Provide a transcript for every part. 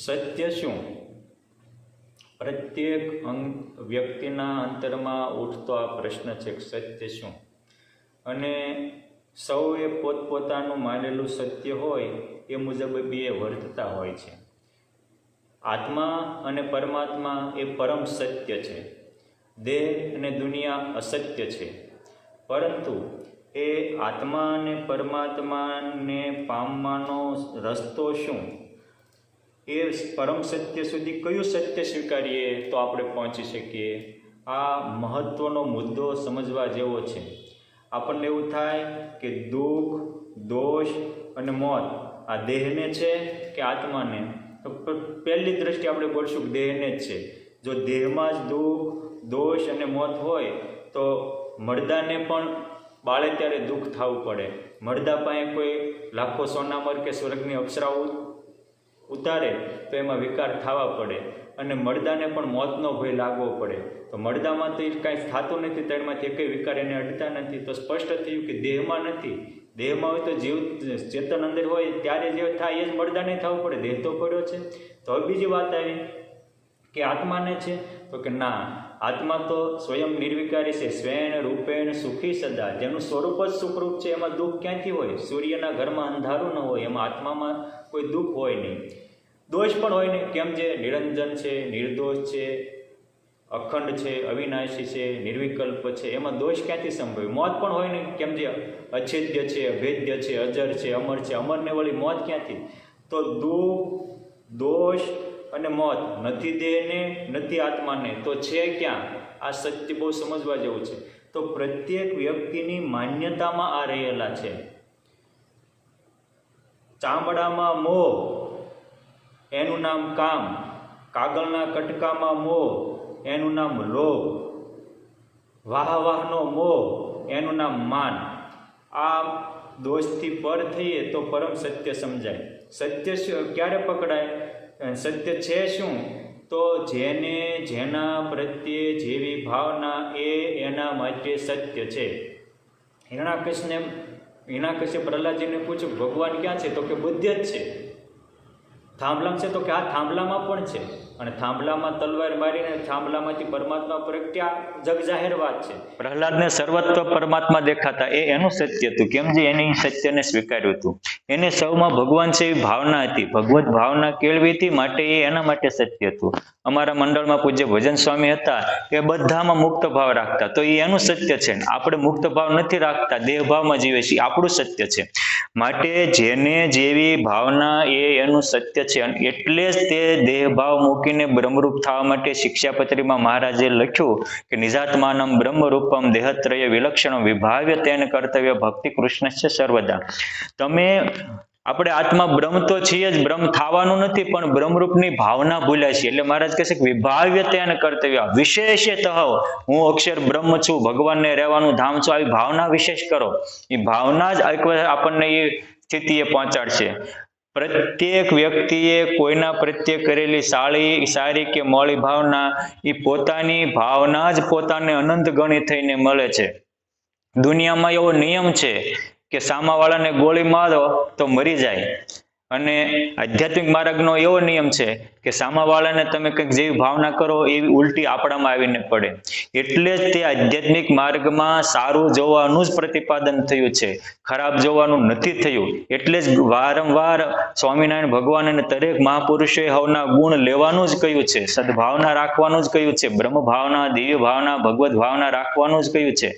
સત્ય શું? પ્રત્યેક વ્યક્તિના અંતરમાં ઉઠતો આ પ્રશ્ન છે કે સત્ય શું? અને સૌએ પોતપોતાનું માનેલું સત્ય હોય એ મુજબ બે વર્તતા હોય છે. આત્મા અને પરમાત્મા એ પરમ સત્ય છે. દેહ અને દુનિયા અસત્ય છે. પરંતુ એ આત્મા અને પરમાત્માને પામવાનો રસ્તો શું? એ પરમ સત્ય સુધી કયું સત્ય સ્વીકારીએ તો આપણે પહોંચી શકીએ? આ મહત્ત્વનો મુદ્દો સમજવા જેવો છે. આપણને એવું થાય કે દુઃખ, દોષ અને મોત આ દેહને છે કે આત્માને? તો પહેલી દ્રષ્ટિએ આપણે બોલશું કે દેહને જ છે. જો દેહમાં જ દુઃખ, દોષ અને મોત હોય તો મરદાને પણ બાળે ત્યારે દુઃખ થવું પડે. મરદા પાસે કોઈ લાખો સોનામર કે સ્વર્ગની અપ્સરાઓ ઉતારે તો એમાં વિકાર થવા પડે અને મરદાને પણ મોતનો ભય લાગવો પડે. તો મરદામાં તો એ કાંઈ થતું નથી, તેમાંથી એકય વિકાર એને અડતા નથી. તો સ્પષ્ટ થયું કે દેહમાં નથી. દેહમાં હોય તો જીવ ચેતન અંદર હોય ત્યારે જે થાય એ જ મરદાને થવું પડે. દેહ તો પડ્યો છે. તો હવે બીજી વાત આવી કે આત્માને છે તો કે ના, આત્મા તો સ્વયં નિર્વિકારી છે. સ્વેન રૂપેણ સુખી સદા, જેનું સ્વરૂપ જ સુખરૂપ છે. એમાં દુઃખ ક્યાંથી હોય? સૂર્યના ઘરમાં અંધારું ન હોય, એમાં આત્મામાં કોઈ દુઃખ હોય નહીં. દોષ પણ હોય નહીં. કેમ? જે નિરંજન છે, નિર્દોષ છે, અખંડ છે, અવિનાશી છે, નિર્વિકલ્પ છે, એમાં દોષ ક્યાંથી સંભવે? મોત પણ હોય નહીં. કેમ? જે અછેદ્ય છે, અભેદ્ય છે, અજર છે, અમર છે. અમરને વળી મોત ક્યાંથી? તો દુઃખ, દોષ અને મોત નથી દેહને, નથી આત્માને, તો છે ક્યાં? આ સત્ય બહુ સમજવા જેવું છે. તો પ્રત્યેક વ્યક્તિની માન્યતામાં આ રહેલા છે. ચામડામાં મોહ, એનું નામ કામ. કાગળના કટકામાં મોહ, એનું નામ લોભ. વાહનો મોહ, એનું નામ માન. આ દોષથી પર થઈએ તો પરમ સત્ય સમજાય. સત્ય ક્યારે પકડાય? સત્ય છે શું? તો જેને જેના પ્રત્યે જેવી ભાવના એ એના માટે સત્ય છે. હિરણાકશ્યપે પ્રહલાદજીને પૂછ્યું ભગવાન ક્યાં છે? તો કે બુદ્ધ જ છે. થાંભલામાં છે? તો કે આ થાંભલામાં પણ છે. અને થાંભલામાં તલવાર મારીને થાંભલામાંથી પરમાત્મા પ્રગટ્યા, જગ જાહેર વાત છે. પ્રહલાદને સર્વત્ર પરમાત્મા દેખાતા, એ એનું સત્ય હતું. કેમ? જે એની સત્યને સ્વીકાર્યું હતું. એને સૌમાં ભગવાન છે એવી ભાવના હતી, ભગવત ભાવના કેળવી હતી, માટે એ એના માટે સત્ય હતું. અમારા મંડળમાં પૂજ્ય ભજન સ્વામી હતા, એ બધામાં મુક્ત ભાવ રાખતા, તો એ એનું સત્ય છે. આપણે મુક્ત ભાવ નથી રાખતા, દેહ ભાવમાં જીવે છીએ, આપણું સત્ય છે. માટે જેને જેવી ભાવના એ એનું સત્ય છે. અને એટલે જ તે દેહ ભાવ મૂકીને બ્રહ્મરૂપ થવા માટે શિક્ષાપત્રીમાં મહારાજે લખ્યું કે નિજાત્માનમ બ્રહ્મરૂપમ દેહત્રય વિલક્ષણ વિભાવ્ય તેન કર્તવ્ય ભક્તિ કૃષ્ણસ્ય સર્વદા. આપણે આત્મા બ્રહ્મ તો છીએ જ, બ્રહ્મ થવાનું નથી, પણ બ્રહ્મરૂપની ભાવના ભૂલ્યા છીએ. એટલે મહારાજ કહે છે કે વિભાવ્ય તેન કર્તવ્ય, વિશેષતઃ હું અક્ષર બ્રહ્મ છું, ભગવાનને રહેવાનું ધામ છું, આવી ભાવના વિશેષ કરો. એ ભાવના જ આપણને એ સ્થિતિએ પહોંચાડશે. પ્રત્યેક વ્યક્તિએ કોઈના પ્રત્યે કરેલી સારી કે મોળી ભાવના, એ પોતાની ભાવના જ પોતાને અનંત ગણી થઈને મળે છે. દુનિયામાં એવો નિયમ છે કે સામાવાળાને ગોળી મારો તો મરી જાય, અને આધ્યાત્મિક માર્ગનો એવો નિયમ છે કે સામાવાળાને તમે કંઈક જેવી ભાવના કરો એવી ઉલટી આપણામાં આવીને પડે. એટલે જ તે આધ્યાત્મિક માર્ગમાં સારું જોવાનું જ પ્રતિપાદન થયું છે, ખરાબ જોવાનું નથી થયું. એટલે જ વારંવાર સ્વામિનારાયણ ભગવાન અને દરેક મહાપુરુષોએ હવના ગુણ લેવાનું જ કહ્યું છે, સદભાવના રાખવાનું જ કહ્યું છે, બ્રહ્મ ભાવના, દિવ્ય ભાવના, ભગવત ભાવના રાખવાનું જ કહ્યું છે.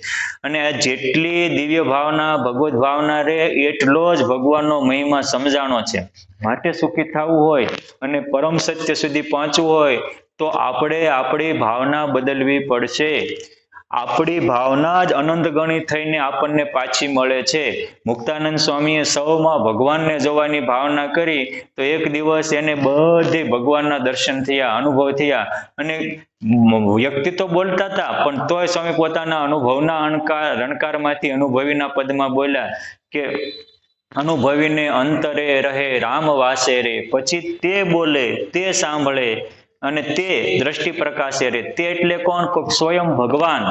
અને જેટલી દિવ્ય ભાવના, ભગવત ભાવના રહે એટલો જ ભગવાનનો મહિમા સમજાણો છે. માટે સુખી થવું હોય અને પરમ સત્ય સુધી પહોંચવું હોય તો આપણે આપણી ભાવના બદલવી પડશે. આપણી ભાવના જ અનંત ગણી થઈને આપણને પાછી મળે છે. મુક્તાનંદ સ્વામીએ સૌમાં ભગવાનને જોવાની ભાવના કરી તો એક દિવસ એને બધે ભગવાનના દર્શન થયા, અનુભવ થયા. અને વ્યક્તિ તો બોલતા હતા, પણ તોય સ્વામી પોતાના અનુભવના રણકારમાંથી અનુભવીના પદમાં બોલ્યા કે અનુભવીને અંતરે રહે રામ વાસે રે. પછી તે બોલે, તે સાંભળે અને તે દ્રષ્ટિ પ્રકાશે રે. તે એટલે કોણ? સ્વયં ભગવાન.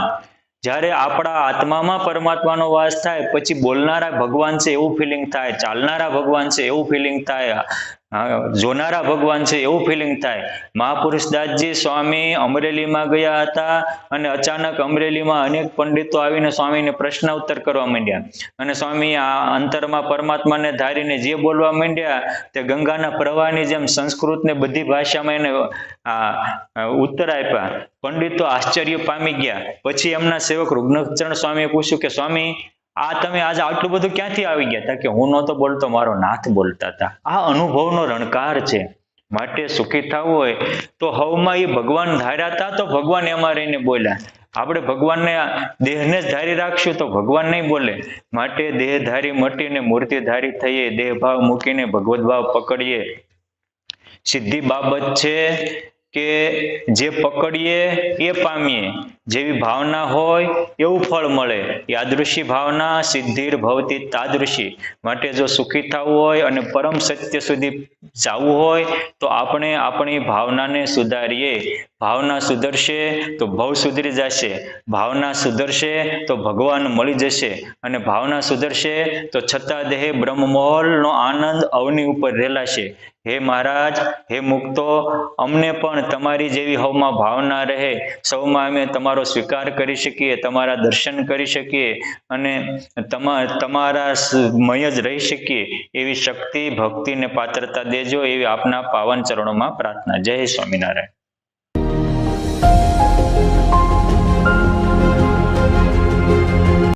જ્યારે આપણા આત્મામાં પરમાત્માનો વાસ થાય પછી બોલનારા ભગવાન છે એવું ફિલિંગ થાય, ચાલનારા ભગવાન છે એવું ફિલિંગ થાય, જોનારા ભગવાન છે એવું ફિલિંગ થાય. મહાપુરુષ દાસજી સ્વામી અમરેલીમાં ગયા હતા અને અચાનક અમરેલીમાં અનેક પંડિતો આવીને સ્વામીને પ્રશ્નોત્તર કરવા માંડ્યા અને સ્વામી આ અંતરમાં પરમાત્માને ધારીને જે બોલવા માંડ્યા તે ગંગાના પ્રવાહની જેમ સંસ્કૃત ને બધી ભાષામાં એને ઉત્તર આપ્યા. પંડિતો આશ્ચર્ય પામી ગયા. પછી એમના સેવક રૂગ્નચરણ સ્વામીએ પૂછ્યું કે સ્વામી આ તમે આજે આટલું બધું ક્યાંથી આવી ગયા હતા? કે હું નહોતો બોલતો, મારો નાથ બોલતા હતા. આ અનુભવનો રણકાર છે. માટે સુખી થવું હોય તો હવમાં એ ભગવાન ધાર્યા હતા તો ભગવાન એમાં રહીને બોલ્યા. આપણે ભગવાનને દેહને જ ધારી રાખશું તો ભગવાન નહીં બોલે. માટે દેહધારી મટીને મૂર્તિધારી થઈએ, દેહ ભાવ મૂકીને ભગવદ ભાવ પકડીએ. સીધી બાબત છે કે જે પકડીએ એ પામીએ. જેવી ભાવના હોય એવું ફળ મળે. યાદૃશી ભાવના સિદ્ધિર ભવતી તાદૃશી. માટે જો સુખી થવું હોય અને પરમ સત્ય સુધી જવું હોય તો આપણે આપણી ભાવનાને સુધારીએ. ભાવના સુધરશે તો ભવ સુધરી જશે. ભાવના સુધરશે તો ભગવાન મળી જશે. અને ભાવના સુધરશે તો છતાં દેહે બ્રહ્મમહોલનો આનંદ અવની ઉપર રેલાશે. હે મહારાજ, હે મુક્તો, અમને પણ તમારી જેવી હવમાં ભાવના રહે. સૌમાં અમે તમારો સ્વીકાર કરી શકીએ, તમારા દર્શન કરી શકીએ અને તમારા મય જ રહી શકીએ એવી શક્તિ, ભક્તિ ને પાત્રતા દેજો એવી આપના પાવન ચરણોમાં પ્રાર્થના. જય સ્વામિનારાયણ.